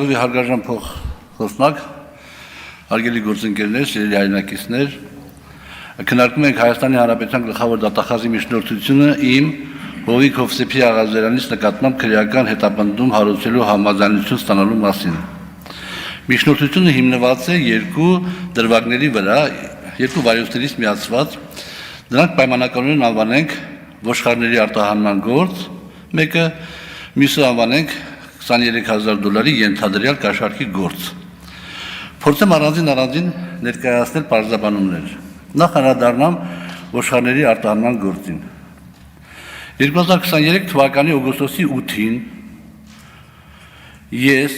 Հարգարժան փոխնակ, հարգելի գործընկերներ, սիրելի հայրենակիցներ, քննարկում ենք Հայաստանի Հանրապետության գլխավոր դատախազի միջնորդությունը իմ Հովիկ Հովսեփի Աղազարյանից նկատմամբ քրեական հետապնդում հարուցելու համաձայնություն ստանալու մասին։ Միջնորդությունը հիմնված է երկու դրվագների վրա, երկու վարույթներից միացված, դրանք պայմանականորեն անվանենք ոչխարների արտահանման գործ, մեկը մյուսը անվանենք $23,000 ենթադրյալ կաշառքի գործ։ Փորձեմ առանձին ներկայացնել պարզաբանումներ։ Նախ անդրադառնամ ոչխարների արտահանման գործին։ 2023 թվականի օգոստոսի 8-ին ես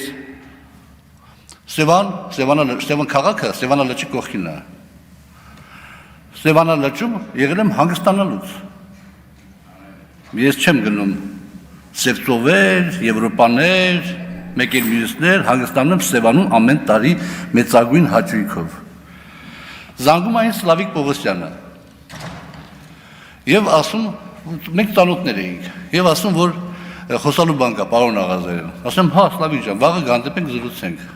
Սևան քաղաքը Սևանա լճի կողքին է։ Սևանա լճում եղել եմ հանգստանալուց։ Ես չեմ գնում Սևծովեր, Եվրոպաներ, մեկ էլ մյուսներ, հանգստանում եմ Սևանում ամեն տարի մեծագույն հաճույքով։ Զանգում այն Սլավիկ Պողոսյանը։ Եվ ասում, մենք ծանոթներ էինք, եւ ասում, որ խոսալու բան կա, պարոն Աղազարյան։ Ասեմ, հա, Սլավիկ ջան, վաղը գանդեպենք զրուցենք։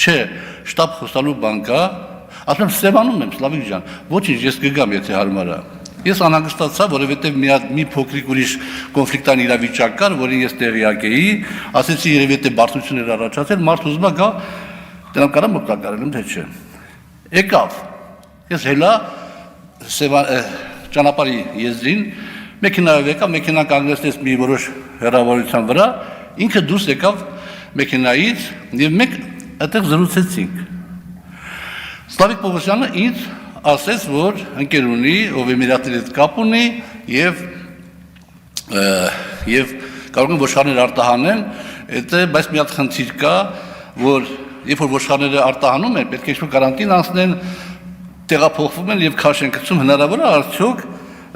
Չէ, շտապ խոսալու բան կա։ Ասում եմ, Սևանում եմ, Սլավիկ ջան։ Ոչինչ, ես կգամ, եթե հարմար է։ Ես անհանգստացա, որովհետև մի փոքրիկ ուրիշ կոնֆլիկտային իրավիճակ կար, որին ես տեղյակ էի, ասեցի երևի թե բարձրություն էր առաջացել, մարդ ուզում է գա, դրանք կարամ օգտակարել, թե չէ։ Եկավ։ Ես հելա ճանապարհի եզրին մեքենայով եկա, մեքենան կանգնեցրեց մի որոշ հեռավորության վրա, ինքը դուրս եկավ մեքենայից եւ մենք այդտեղ զրուցեցինք։ Սլավիկ Պողոսյանը ինձ ասեց, որ ընկեր ունի, ով Էմիրատների հետ կապ ունի եւ կարող են ոչխարներ արտահանեն, բայց մի հատ խնդիր կա, որ երբ որ ոչխարները արտահանում են, պետք է ինչ-որ կարանտին անցնեն, տեղափոխվում են եւ քաշ են գցում, հնարավոր է արդյոք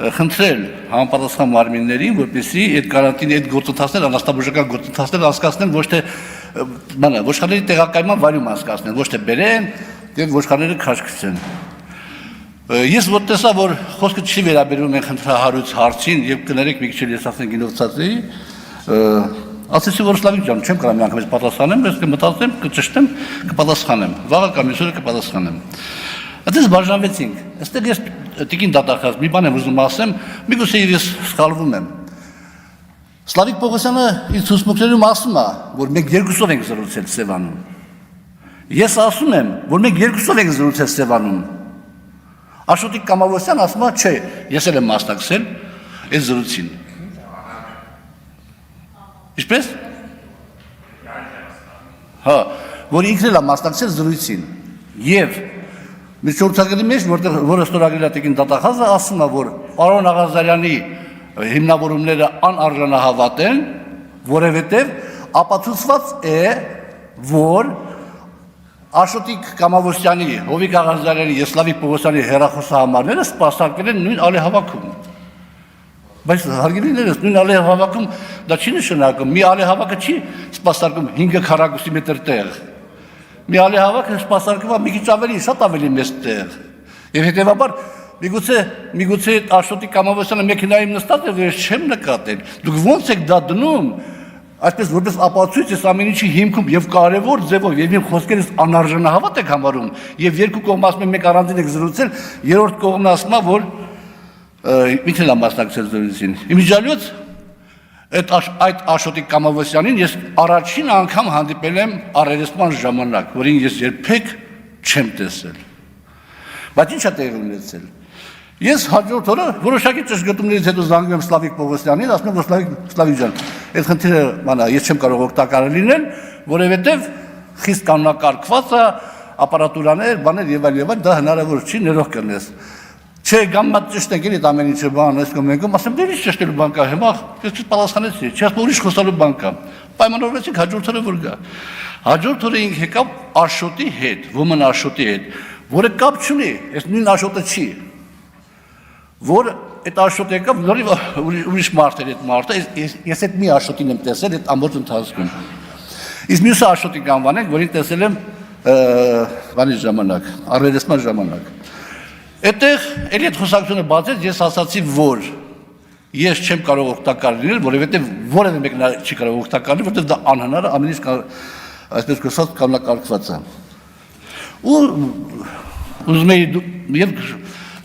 խնդրել համապատասխան մարմիններին, որպեսզի այդ կարանտինի այդ գործընթացները, անաստաբուժական գործընթացները անցկացնեն, ոչ թե ոչխարների տեղակայման վայրում անցկացնեն, ոչ թե բերեն եւ ոչխարները քաշ գցեն։ Ես որ տեսա, որ խոսքը չի վերաբերում են խնդրահարույց հարցին եւ կներեք մի քիչ ես ասեմ գինովցած էի, ասեցի որ Սլավիկ ջան, չեմ կարող միանգամից պատասխանեմ, ես կմտածեմ, կճշտեմ, կպատասխանեմ, վաղը կամ մյուսօրը կպատասխանեմ։ Այդպես բաժանվեցինք։ Այստեղ ես տիկին դատախազ մի բան եմ ուզում ասեմ, միգուցե ես սխալվում եմ։ Սլավիկ Պողոսյանը իր ցուցմունքներում ասում է, որ մենք երկուսով ենք զրուցել Սևանում։ Ես ասում եմ, որ մենք երկուսով ենք զրուցել Սևանում։ Աշոտիկ Կամավոսյան ասում է, չէ, ես էլ եմ մասնակցել այս զրույցին։ Ինչպես։ Հա, որ ինքն էլ է մասնակցել զրույցին։ Եվ միջոցառումների մեջ, որը ստորագրել է տիկին դատախազը, ասում է, որ պարոն Աղազարյանի հիմնավորումները անարժանահավատ են, որովհետև ապացուցված է, որ Աշոտիկ Կամավոսյանի, Հովիկ Աղազարյանի եւ Սլավիկ Պողոսյանի հեռախոսահամարները սպասարկվել են նույն ալեհավաքում։ Բայց հարգելիներս, նույն ալեհավաքում դա չի նշանակում, մի ալեհավաքը չի սպասարկում 5 քառակուսի մետր տեղ։ Մի ալեհավաքը սպասարկում է մի քիչ ավելի, շատ ավելի մեծ տեղ։ Եվ հետեւաբար միգուցե Աշոտիկ Կամավոսյանը մեքենայում նստած է, որ ես չեմ նկատել։ Դուք ո՞նց եք դա դնում։ Այսպես որպես ապացույց ես ամեն ինչի հիմքում եւ կարեւոր ձևով եւ իմ խոսքերից անարժանահավատ եք համարում եւ երկու կողմ ասում են մեկ առանձին եք զրուցել, երրորդ կողմն ասում է որ ինքն էլ է մասնակցել զրույցին։ Իմիջիալոց այդ Աշոտիկ Կամավոսյանին ես առաջին անգամ հանդիպել եմ առերեսման ժամանակ, որին ես երբեք չեմ տեսել։ Բայց ինչ է տեղի ունեցել։ Ես հաջորդ օրը որոշակի ճշգրտումներից հետո զանգում եմ Սլավիկ Պողոսյանին, ասում եմ, որ Սլավիկ ջան, այդ խնդիրը ես չեմ կարող օգտակար լինել, որովհետև խիստ կանոնակարգված է, ապարատուրաներ, բաներ եւ այլ, դա հնարավոր չի, ներող կլինես։ Չէ, գամմա ճշտենք էլի ամեն ինչը բան, այս կամ մեկում, ասեմ, դե ինչ ճշտելու բան կա, հիմա ես պատասխանեցի, չի ասում ուրիշ խոսալու բան կա։ Պայմանավորվեցինք հաջորդ օրը որ գա։ Հաջորդ օրը ինք եկավ Աշոտի հետ, ոմն Աշոտի հետ, որը կապ չունի, այս նույն Աշոտը չի։ Որ այդ Աշոտը եկավ, ուրիշ մարդ էր այդ մարդը, ես այդ մի Աշոտին եմ տեսել այդ ամբողջ ընթացքում։ Իսկ մյուսը Աշոտին անվանենք, որին տեսել եմ բանի ժամանակ, առերեսման ժամանակ։ Այդտեղ էլի այդ խոսակցությունը բացեց, ես ասացի, որ ես չեմ կարող օգտակար լինել, որովհետև որևէ մեկն չի կարող օգտակար լինել, որովհետև դա անհնար է, ամեն ինչ այսպես կոչված կանոնակարգված է։ Ու ուզում էի եւ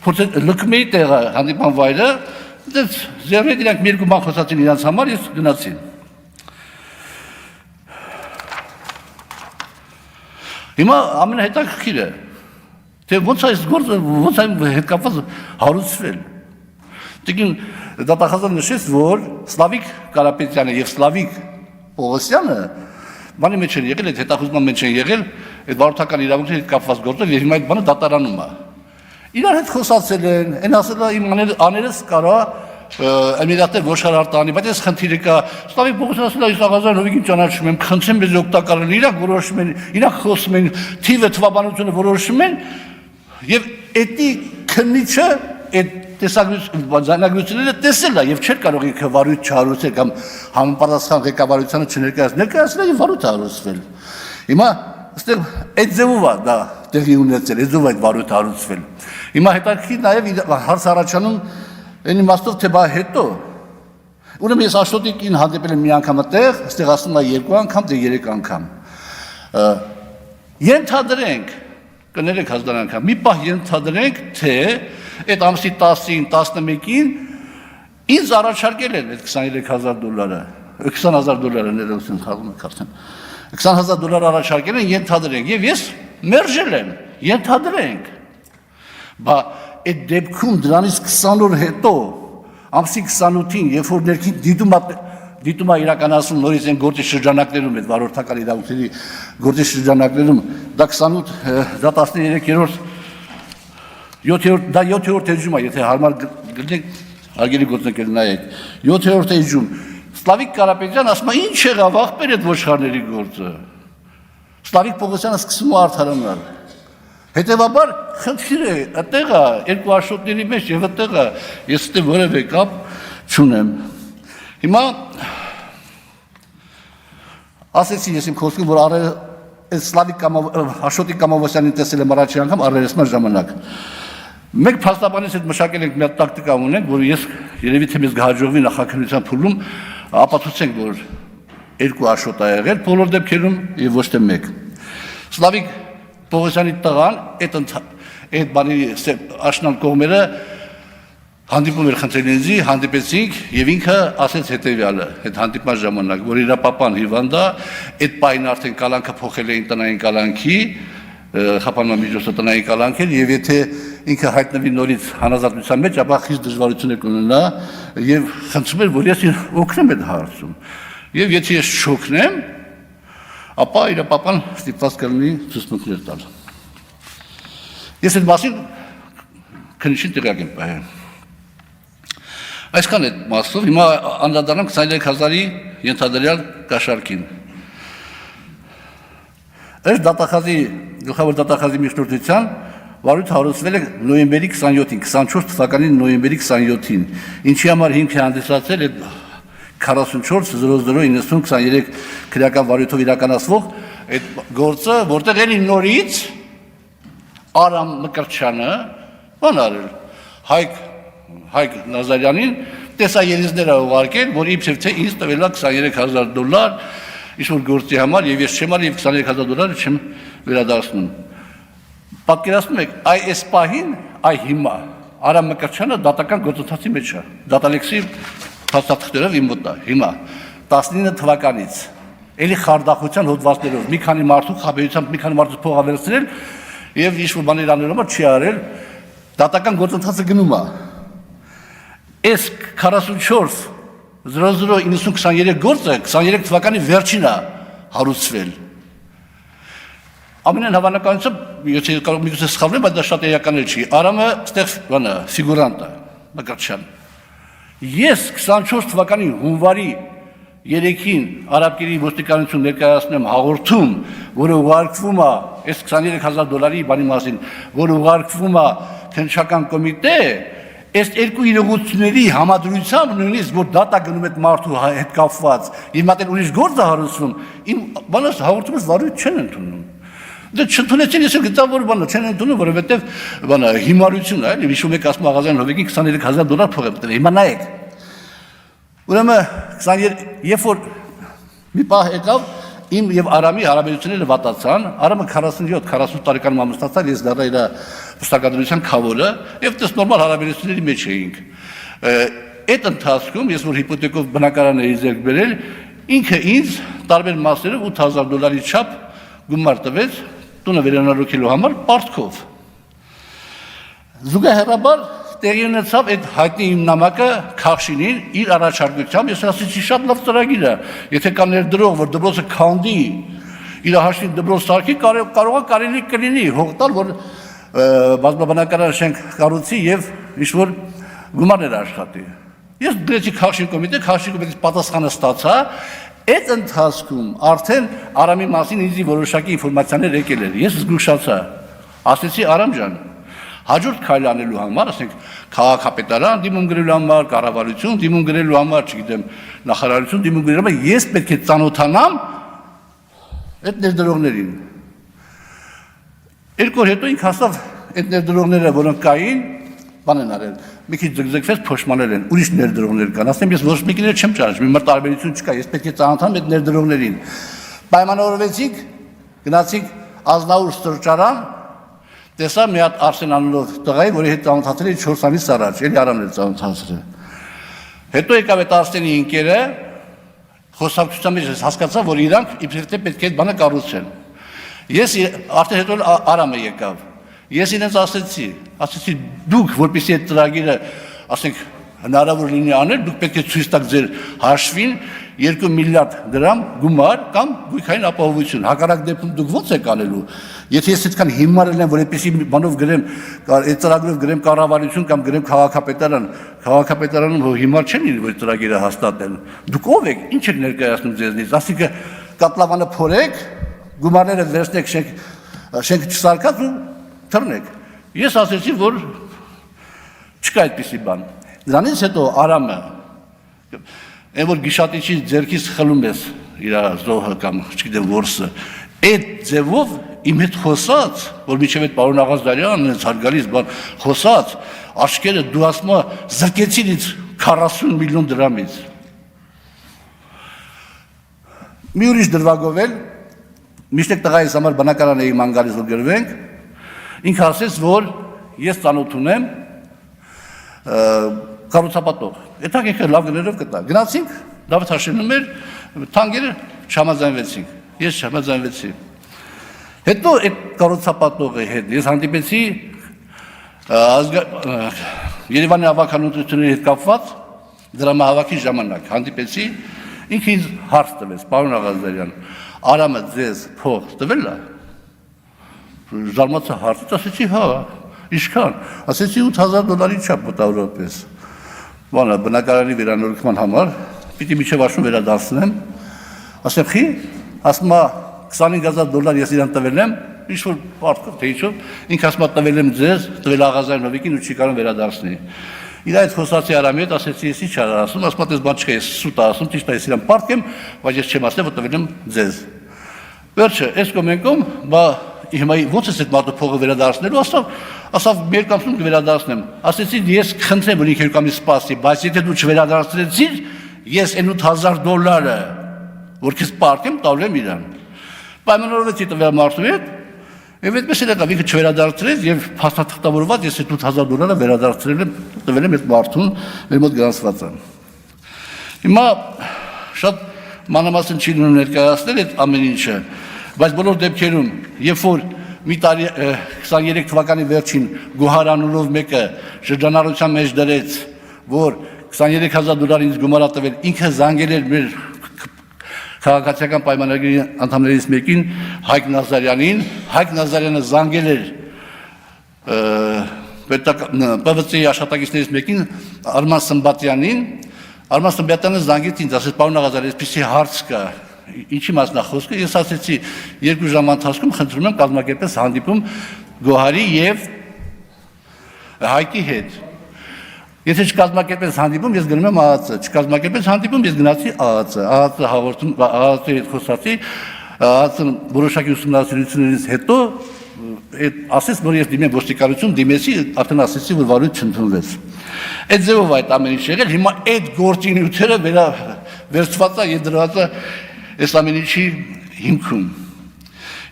փորձել լքում էի տեղը հանդիպան վայրը, դες զերվետ իրանք մի երկու բան խոսացին իրանց համար, ես գնացի։ Հիմա ամենահետաքրքիրը, թե ոնց է այս գործը, ոնց է հետ կապված հարուցվել։ Տիկին դատախազը նշեց, որ Սլավիկ Կարապետյանը եւ Սլավիկ Պողոսյանը բանի մեջ են եղել, այդ հետախուզման մեջ են եղել, այդ վարորդական իրավունքների հետ կապված գործով եւ հիմա այդ բանը դատարանում է։ Իրար հետ խոսացել են, այն ասել է իմ աներս կարա Էմիրատներ ոչխար տանի, բայց այս խնդիրը կա։ Սլավիկ Պողոսյանը ասել է այս աղազան հովիկին ճանաչում եմ, խնդրեմ մեզ օգտակար են, իրանք որոշում են, իրանք խոսում են, թիվը թվաբանությունը որոշում են եւ էդի քննիչը այդ տեսագրությունները տեսել է եւ չէր կարող ինքը վարույթ չհարուցել կամ համապատասխան ղեկավարությանը չներկայացնել եւ վարույթ հարուցվել։ Հիմա այստեղ այդ ձևով է դա տեղի ունեցել, այդ ձևով այդ վարույթը հարուցվել։ Հիմա հետաքրքիր նաեւ հարց առաջանում այն իմաստով թե բա հետո ուրեմն ես Աշոտիկին հանդիպել եմ մի անգամ այդտեղ, այստեղ ասում է 2 անգամ, դե 3 անգամ։ Ենթադրենք կներեք հազար անգամ, մի պահ ենթադրենք, թե այդ ամսի 10-ին, 11-ին ինձ առաջարկել են այդ $23,000, $20,000 ներողություն խաղում եք արդեն, $20,000 առաջարկել են, ենթադրենք, եւ ես մերժել եմ, ենթադրենք, բա այդ դեպքում դրանից 20 օր հետո, ամսի 28-ին, երբ որ ներքին դիտում է իրականացում նորից այն գործի շրջանակներում, այդ վարորդական իրավունքների գործի շրջանակներում, դա 28, դա 13-րդ, 7-րդ էջում է, եթե հարմար գտնենք, հարգելի գործընկեր նայեք, 7-րդ էջում, Սլավիկ Կարապետյան ասում է, ինչ եղավ ախպեր այդ ոչխարների գործը, Սլավիկ Պողոսյանը սկսում է արդարանալ, հետևաբար խնդիրը այդտեղ է, երկու Աշոտների մեջ եւ այդտեղ է, ես այդտեղ որևէ կապ չունեմ։ Հիմա ասեցի ես իմ խոսքում, որ Սլավիկ Աշոտիկ Կամովոսյանին տեսել եմ առաջի անգամ առերեսման ժամանակ։ Մենք փաստաբանից հետ մշակել ենք մի հատ տակտիկա ունենք, որ ես երևի թե մեզ կհաջողվի նախաքննության փուլում ապացուցենք, որ 2 Աշոտ ա եղել բոլոր դեպքերում եւ ոչ թե 1։ Սլավիկ Պողոսյանի տղան այդ բանի աշնան կողմերը հանդիպում էր խնդրելինձի, հանդիպեցինք եւ ինքը ասեց հետեւյալը, այդ հանդիպման ժամանակ, որ իր պապան հիվանդ է, այդ պայն արդեն կալանքը փոխել էին տնային կալանքի, խափանման միջոցը տնային կալանքեր եւ եթե ինքը հայտնվի նորից հանրազատության մեջ, ապա խիստ դժվարություններ կունենա եւ խնդրում էր, որ ես օգնեմ այդ հարցում։ Եվ եթե ես չօգնեմ, ապա իր պապան ստիպված կլինի ցուցմունքներ տալ։ Ես այդ մասին քննիչին տեղյակ եմ պահել։ Այսքան այդ մասով, հիմա անդրադառնանք 23,000-ի ենթադրյալ կաշառքին։ Այս դատախազի, գլխավոր դատախազի միջնորդության վարույթ հարուցվել է նոյեմբերի 27-ին, 24 թվականի նոյեմբերի 27-ին, ինչի համար հիմք է հանդիսացել այդ 44-00-90-23 քրեական վարույթով իրականացվող այդ գործը, որտեղ էլի նորից Արամ Մկրտչյանը բան արել, Հայկ Նազարյանին տեսաերիզներ է ուղարկել, որ իբրև թե ինձ տվել է $23,000 ինչ-որ գործի համար եւ ես չեմ արել եւ $23,000 չեմ վերադարձնում։ Պատկերացնում եք, այս պահին, հիմա Արամ Մկրտչյանը դատական գործընթացի մեջ է, դատալեքսի փաստաթղթերով իմ մոտ է, հիմա 19 թվականից էլի խարդախության հոդվածներով մի քանի մարդու խաբերությամբ մի քանի մարդու փող ավելացրել եւ ինչ-որ բաներ անելով չի արել, դատական գործընթացը գնում է։ Այս 44-00-90-23 գործը 23 թվականի վերջին է հարուցվել։ Ամենայն հավանականությամբ, եթե կարող միգուցե սխալվեմ, բայց դա շատ էական չի։ Արամը ստեղ ֆիգուրանտ է, Մկրտչյան։ Ես 24 թվականի հունվարի 3-ին արաբկերի ոստիկանություն ներկայացնում հաղորդում, որը ուղարկվում է այս $23,000-ի բանի մասին, որը ուղարկվում է քննչական կոմիտե, այս երկու իրողությունների համադրությամբ նույնիսկ որ դատա գնում այդ մարդու հետ կապված, եւ մատել ուրիշ գործ է հարուցվում, իմ բանս հաղորդումս վարույթ չեն ընդունում։ Դե չընդունեցին, ես գտա որ բանը չեն ընդունում, որովհետեւ բանը հիմարություն է, էլի հիշում եք ասում աղազան հովիկին $23,000 փող է տվել։ Հիմա նայեք։ Ուրեմն 23 երբ որ մի պահ եկավ, իմ եւ Արամի հարաբերությունները վատացան, Արամը 47-48 տարեկանում ամուսնացավ, ես դառա իր վստահականության քավորը եւ դες նորմալ հարաբերությունների մեջ էինք։ Այդ ընթացքում ես որ հիպոթեկով բնակարան էի ձեռք բերել, ինքը ինձ տարբեր մասերով $8,000 չափ գումար տվեց տունը վերանորոգելու համար պարտքով։ Զուգահեռաբար տեղի ունեցավ այդ հայտնի իմ նամակը Քախշինին իր առաջարկությամբ, ես ասեցի շատ լավ ծրագիր է, եթե կա ներդրող, որ դպրոցը քանդի, իր հաշվին դպրոց սարքի, կարող է կարելի կլինի հող տալ, որ բազմաբնակարան շենք կառուցի եւ ինչ-որ գումարներ աշխատի։ Ես դրեցի Քախշին կոմիտե, Քախշին կոմիտեից պատասխանը ստացա, այդ ընթացքում արդեն Արամի մասին ինձ որոշակի ինֆորմացիաներ եկել էր, ես զգուշացա, ասեցի Արամ ջան, հաջորդ քայլ անելու համար, ասենք քաղաքապետարան դիմում գրելու համար, կառավարություն դիմում գրելու համար, չգիտեմ, նախարարություն դիմում գրելու համար, ես պետք է ծանոթանամ այդ ներդրողներին։ Երկու օր հետո ինքը հասավ այդ ներդրողները, որոնք կային, բան են արել, մի քիչ ձգձգվեց փոշմանել են, ուրիշ ներդրողներ կան, ասեմ ես ոչ մեկիներ չեմ ճանաչում, մի տարբերություն չկա, ես պետք է ծանոթանամ այդ ներդրողներին։ Պայմանավորվեցինք, գնացինք Ազնավուր սրճարան, տեսա մի հատ Արսեն անունով տղայի, որի հետ ծանոթացել էի 4 ամիս առաջ, էլի Արամն էր ծանոթացել։ Հետո եկավ այդ Արսենի ընկերը, խոսակցության մեջ հասկացա, որ իրանք իբրև պետք է այդ բանը կառուցեն։ Ես արդեն հետո Արամը եկավ։ Ես իրենց ասեցի դուք, որպեսզի այդ ծրագիրը, ասենք, հնարավոր լինի անել, դուք պետք է ցույց տաք ձեր հաշվին 2 միլիարդ դրամ գումար կամ գույքային ապահովություն։ Հակառակ դեպքում դուք ո՞նց եք անելու։ Եթե ես այդքան հիմարել եմ, որ այդպեսի բանով գրեմ, այդ ծրագրով գրեմ կառավարություն կամ գրեմ քաղաքապետարան, քաղաքապետարանում հիմար չեն լինի, որ ծրագիրը հաստատեն։ Դուք ով եք, ինչ եք ներկայացնում ձեզնից։ Ասիկը կատլավանը փորեք, գումարները վերցնեք շենք չսարկած ու թռնեք։ Ես ասեցի, որ չկա այդպիսի բան։ Դրանից հետո Արամը, այն որ գիշատիչի ձեռքից խլում ես իր զոհը կամ չգիտեմ որսը, այդ ձևով իմ հետ խոսած, որ միջև այդ պարոն Աղազարյանն է հարգալից բան խոսած, աչքերը դու ասում ես զրկեցին ինձ 40 միլիոն դրամից։ Մի ուրիշ դրվագով էլ միշտ տղայիս համար բնակարան էի ման գալիս որ գրվենք, ինքը ասեց, որ ես ծանոթ ունեմ կառուցապատող։ Այդտեղ ինքը լավ գներով կտա։ Գնացինք, Դավիթ Հաշիմն էր, թանկերը չհամաձայնվեցինք։ Ես չհամաձայնվեցի։ Հետո այդ կառուցապատողի հետ ես հանդիպեցի Երևանի ավականությունների հետ կապված դրամահավաքի ժամանակ հանդիպեցի, ինքը ինձ հարց տվեց, պարոն Աղազարյան, Արամը ձեզ փող տվել է։ Զարմացա հարցից, ասեցի հա, ինչքան, ասեցի $8,000 չափ մոտավորապես, բանը բնակարանի վերանորոգման համար, պիտի միջև աշուն վերադարձնեմ, ասեմ խի, ասում է $25,000 ես իրան տվել եմ, ինչ-որ պարտքով, թե ինչով, ինք ասում է տվել եմ ձեզ, տվել Աղազարյան Նովիկին ու չի կարող վերադարձնի։ Իր այդ խոսացի Արամի հետ ասեցի ես ինչ ասում, ասում է դες բան չկա, ես սուտ ասում, ճիշտ է ես իրան պարտք եմ, բայց ես չեմ ասել, որ տվել եմ ձեզ։ Վերջը, այս կոմենքում, բա հիմա ո՞նց ես այդ մարդու փողը վերադարձնելու, ասավ մի երկամսում կվերադարձնեմ։ Ասեցի ես խնդրեմ, որ ինքը երկամից սպասի, բայց եթե դու չվերադարձրեցիր, ես այն $8,000 որ քեզ պարտեմ, տալու եմ իրան։ Պայմանավորվեցի տվյալ մարդու հետ, եւ այդպես էլ եկավ, ինքը չվերադարձրեց եւ փաստաթղթավորված ես այդ $8,000 վերադարձրել եմ, տվել եմ այդ մարդուն, մեր մոտ գրանցված է։ Հիմա շատ մանրամասն չի լինում ներկայացնել այդ ամեն ինչը, բայց բոլոր դեպքերում, երբ որ մի տարի 23 թվականի վերջին Գոհար անունով մեկը շրջանառության մեջ դրեց, որ $23,000 ինձ գումար տվել, ինքը զանգել էր մեր քաղաքացիական պայմանագրի անդամներից մեկին Հայկ Նազարյանին, Հայկ Նազարյանը զանգել էր ՊՎԾ-ի աշխատակիցներից մեկին Արման Սմբատյանին, Արման Սմբատյանը զանգեց ինձ, ասեց պարոն Աղազարյան, այսպիսի հարց կա, ինչի մասն է խոսքը, ես ասեցի 2 ժամ ընթացքում խնդրում եմ կազմակերպել հանդիպում Գոհարի եւ Հայկի հետ։ Եթե չկազմակերպես հանդիպում, ես գնում եմ ԱԱՑ, չկազմակերպես հանդիպում, ես գնացի ԱԱՑ, ԱԱՑ հաղորդում, ԱԱՑ-ի հետ խոսացի, ԱԱՑ-ն որոշակի ուսումնասիրություններից հետո ասեց, որ ես դիմեմ ոստիկանություն, դիմեցի, արդեն ասեցի, որ վարույթ չընդունվեց։ Այդ ձևով այդ ամեն ինչ եղել, հիմա այդ գործի նյութերը վերցված է եւ դրված է այս ամեն ինչի հիմքում։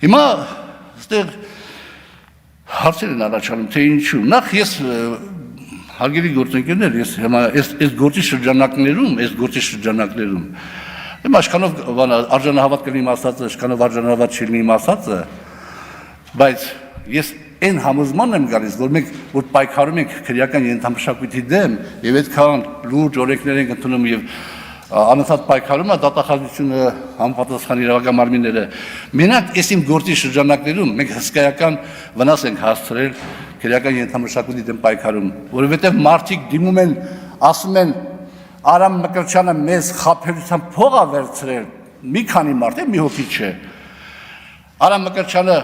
Հիմա այստեղ հարցեր են առաջանում, թե ինչու։ Նախ ես հարգելի գործընկերներ, ես հիմա այս գործի շրջանակներում Եմ աշխանով արժանահավատ կլինի ասածը, աշխանով արժանահավատ չլինի ասածը, բայց ես այն համոզման եմ գալիս, որ մենք որ պայքարում ենք քրեական ենթամշակույթի դեմ եւ այդքան լուրջ օրենքներ ենք ընդունում եւ անընդհատ պայքարում է դատախազությունը համապատասխան իրավական մարմինները մենակ այս իմ գործի շրջանակներում մենք հսկայական վնաս ենք հասցրել քրեական ենթամշակույթի դեմ պայքարում, որովհետեւ մարդիկ դիմում են, ասում են Արամ Մկրտչյանը մեզ խաբերության փող է վերցրել, մի քանի մարդ է, մի հոգի չէ։ Արամ Մկրտչյանը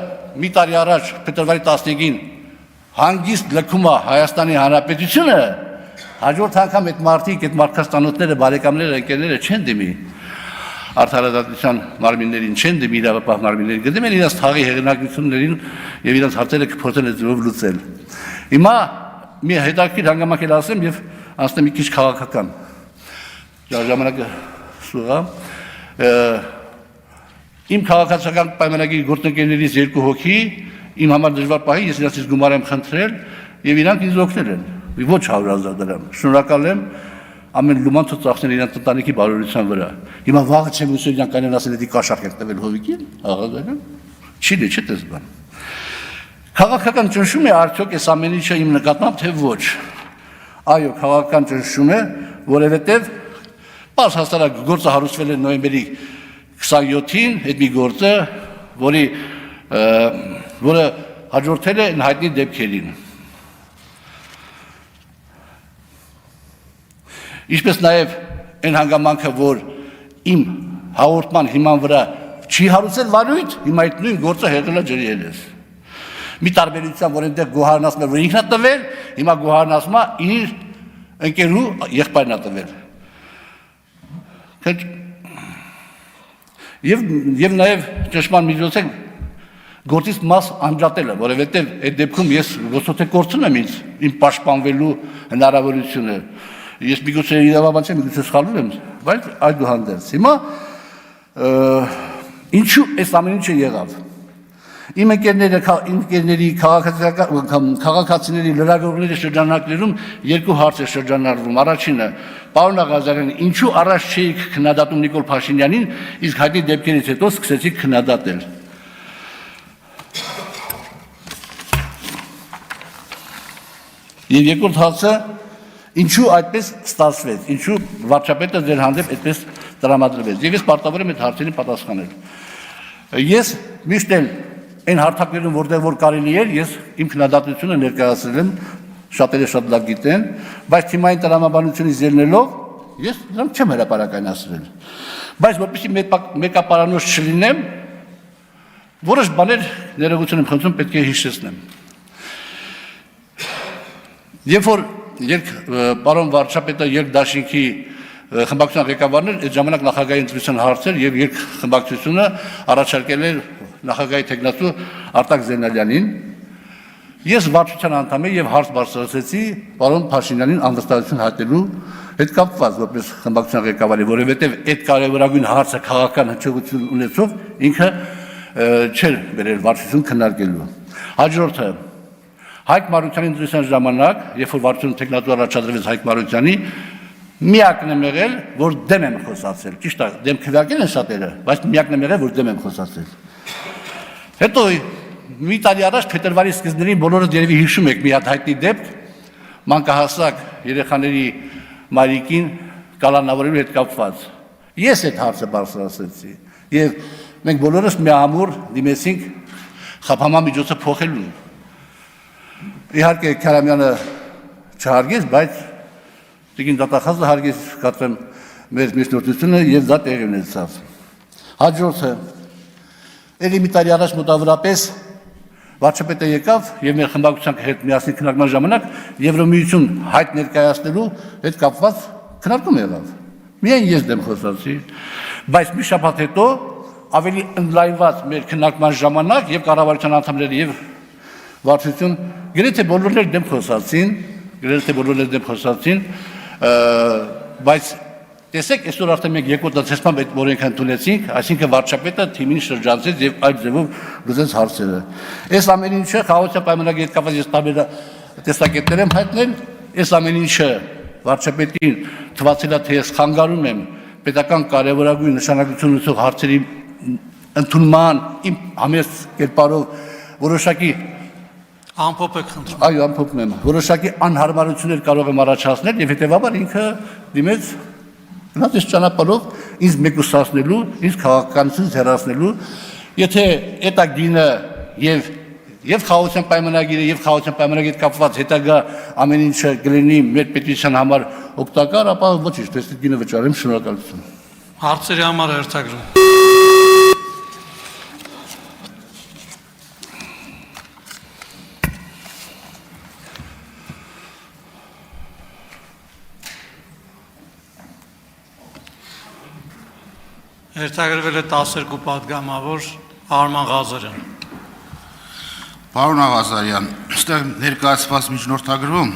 մի տարի առաջ փետրվարի 15-ին հանգիստ լքում է Հայաստանի Հանրապետությունը, հաջորդ անգամ այդ մարդիկ, այդ մարդկաստանոթները, բարեկամները, ընկերները չեն դիմի արդարադատության մարմիններին, չեն դիմի իրավապահ մարմիններին, գտնում են իրենց թաղի հեղինակություններին եւ իրենց հարցերը կփորձեն ձևով լուծել։ Հիմա մի հետաքրքիր հանգամանք էլ ասեմ եւ անցնեմ մի քիչ քաղաքական ժամանակը սուղա իմ քաղաքացիական պայմանագրի գործընկերներից երկու հոգի իմ համար դժվար պահի ես իրացից գումար եմ խնդրել եւ իրանք ինձ օգնել են ոչ 100,000 դրամ շնորհակալ եմ ամեն լուման ծախսել իրանք ընտանիքի բարօրության վրա հիմա վաղը չեմ ուզում իրանք այնեն ասել դի կաշառք եք տվել հովիկին աղազարյան չի դες բան քաղաքական ճնշում է արդյոք այս ամեն ինչը իմ նկատմամբ թե ոչ այո քաղաքական ճնշում է որովհետեւ Պարզ հաստարակ գործը հարուցվել է նոյեմբերի 27-ին, այդ մի գործը, որը հաջորդել է հայտնի դեպքերին։ Ինչպես նաև այն հանգամանքը, որ իմ հաղորդման հիման վրա չի հարուցել վարույթ, հիմա այդ նույն գործը հեղել է ջրի ելես։ Մի տարբերությամբ, որ այնտեղ գոհարն ասում է, որ ինքն է տվել, հիմա գոհարն ասում է իր ընկերու եղբայրն է տվել։ Եվ նաև ճշմարիտ միջոցով գործից մաս անջատելը, որովհետև այդ դեպքում ես ոսոթե կորցնում եմ ինձ իմ պաշտպանվելու հնարավորությունը։ Ես միգուցե իրավաբան չեմ, միգուցե սխալվում եմ, բայց այդուհանդերձ։ Հիմա ինչու այս ամեն ինչը եղավ։ Իմ ընկերների քաղաքացիների լրագրողների շրջանակներում երկու հարց է շրջանառվում։ Առաջինը, պարոն Աղազարյան, ինչու առաջ չէիք քննադատում Նիկոլ Փաշինյանին, իսկ հայտնի դեպքերից հետո սկսեցիք քննադատել։ Եվ երկրորդ հարցը, ինչու այդպես ստացվեց, ինչու վարչապետը ձեր հանդեպ այդպես տրամադրվեց։ Եվ ես պարտավոր եմ այդ հարցերին պատասխանել։ Ես միշտ էլ Այն հարթակներում, որտեղ որ կարելի էր, ես իմ քննադատությունը ներկայացրել եմ, շատերը շատ լավ գիտեն, բայց թիմային տրամաբանությունից ելնելով, ես դրանք չեմ հրապարակայնացրել։ Բայց որպեսզի մեկապարանոց չլինեմ, որոշ բաներ ներողություն եմ խնդրում, պետք է հիշեցնեմ։ Երբ որ պարոն վարչապետը երկդաշինքի խմբակցության ղեկավարն էր, այդ ժամանակ նախագահի ընտրության հարցեր եւ երկխմբակցությունը առաջարկել էր նախագահի թեկնածու Արտակ Զենալյանին ես վարչության անդամ եմ եւ հարց բարձրացրեցի պարոն Փաշինյանին անվստահություն հայտնելու հետ կապված որպես խմբակցության ղեկավարի, որովհետեւ այդ կարևորագույն հարցը քաղաքական հնչողություն ունեցող ինքը չէր բերել վարչություն քննարկելու։ Հաջորդը Հայկ Մարությանի ընտրության ժամանակ, երբ որ վարչությունը թեկնածու առաջադրվեց Հայկ Մարությանի, միակն եմ եղել, որ դեմ եմ խոսացել։ Ճիշտ է, դեմ քվեարկել են շատերը, բայց միակն եմ եղել, որ դեմ եմ խոսացել։ Հետո մի տարի առաջ փետրվարի սկզբներին բոլորը երևի հիշում եք մի հատ հայտնի դեպք մանկահասակ երեխաների մայրիկին կալանավորելու հետ կապված։ Ես այդ հարցը բարձրացրեցի եւ մենք բոլորս միամուռ դիմեցինք խափանման միջոցը փոխելու։ Իհարկե Քարամյանը չհարգեց, բայց Տիկին դատախազը հարգեց կատարեմ մեր միջնորդությունը եւ դա տեղի ունեցավ։ Հաջորդը Էլի մի տարի առաջ մոտավորապես վարչապետը եկավ եւ մեր խմբակցության հետ միասին քննարկման ժամանակ Եվրոմիություն հայտ ներկայացնելու հետ կապված քննարկում եղավ։ Միայն ես դեմ խոսացի, բայց մի շաբաթ հետո ավելի ընդլայնված մեր քննարկման ժամանակ եւ կառավարության անդամները եւ վարչություն գրեթե բոլորներ դեմ խոսացին, բայց Տեսեք, այսօր արդեն մենք երկու դասեցման այդ օրենքը ընդունեցինք, այսինքն վարչապետը թիմին շրջանցեց եւ այլ ձևով լուծեց հարցերը։ Այս ամեն ինչը խաղաղության պայմանագրի հետ կապված ես տարբեր տեսակետներ եմ հայտնել, այս ամեն ինչը վարչապետին թվացել է, թե ես խանգարում եմ պետական կարևորագույն նշանակություն ունեցող հարցերի ընդունման իմ համեստ կերպարով որոշակի Ամփոփեք խնդրում։ այո, ամփոփում եմ, որոշակի անհարմարություններ կարող եմ առաջացնել եւ հետեւաբար ինքը դիմեց գնաց այս ճանապարհով ինձ մեկուսացնելու, ինձ քաղաքականությունից հեռացնելու, եթե այդ գինը եւ խաղաղության պայմանագիրը եւ խաղաղության պայմանագիրը կապված հետագա ամեն ինչը կլինի մեր պետության համար օգտակար, ապա ոչինչ, դες գինը վճարեմ, շնորհակալություն։ Հարցերի համար հերթագրում։ Հերթագրվել է 12 պատգամավոր Արման Ղազարյան։ Պարոն Աղազարյան, այստեղ ներկայացված միջնորդագրում